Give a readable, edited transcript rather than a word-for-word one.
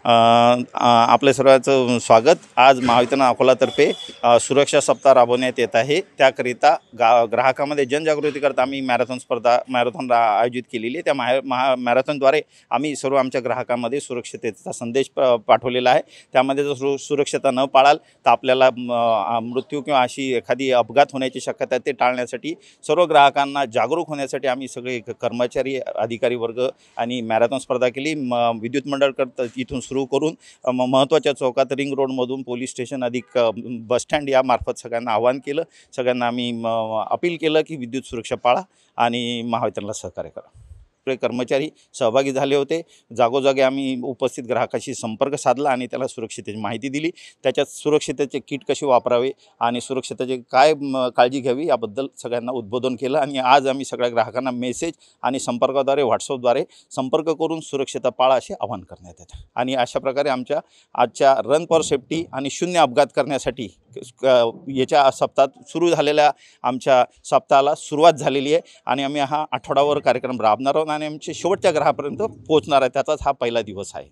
आपल्या सर्वांचं स्वागत। आज महावितरण अकोलातर्फे सुरक्षा सप्ताह राबवण्यात येत आहे। त्याकरिता ग्राहकांमध्ये जनजागृतीकरता आम्ही मॅरेथॉन आयोजित केलेली आहे। त्या मॅरेथॉनद्वारे आम्ही सर्व आमच्या ग्राहकांमध्ये सुरक्षिततेचा संदेश पाठवलेला आहे। त्यामध्ये जर सुरक्षता न पाळाल तर आपल्याला मृत्यू किंवा अशी एखादी अपघात होण्याची शक्यता आहे, ते टाळण्यासाठी सर्व ग्राहकांना जागरूक होण्यासाठी आम्ही सगळे कर्मचारी, अधिकारी वर्ग आणि मॅरेथॉन स्पर्धा केली। विद्युत मंडळ इथून सुरू करून महत्त्वाच्या चौकात रिंग रोडमधून पोलीस स्टेशन अधिक बसस्टँड यामार्फत सगळ्यांना आवाहन केलं। सगळ्यांना आम्ही अपील केलं की विद्युत सुरक्षा पाळा आणि महावितरणला सहकार्य करा। कर्मचारी सहभागी झाले होते। जागोजागी आम्ही उपस्थित ग्राहकाशी संपर्क साधला आणि त्याला सुरक्षितेची माहिती दिली। त्याच्यात सुरक्षिततेचे किट कसे वापरावे आणि सुरक्षिततेची काय काळजी घ्यावी याबद्दल सगळ्यांना उद्बोधन केलं। आणि आज आम्ही सगळ्या ग्राहकांना मेसेज आणि संपर्काद्वारे व्हॉट्सअपद्वारे संपर्क करून सुरक्षता पाळा असे आवाहन करण्यात येते। आणि अशा प्रकारे आमच्या आजच्या रन फॉर सेफ्टी आणि शून्य अपघात करण्यासाठी याच्या सप्ताहात सुरू झालेल्या आमच्या सप्ताहाला सुरुवात झालेली आहे आणि आम्ही हा आठवडाभर कार्यक्रम राबवणार आहोत आणि आमच्या शेवटच्या ग्राहकापर्यंत पोहोचणार आहे। त्याचाच हा पहिला दिवस आहे।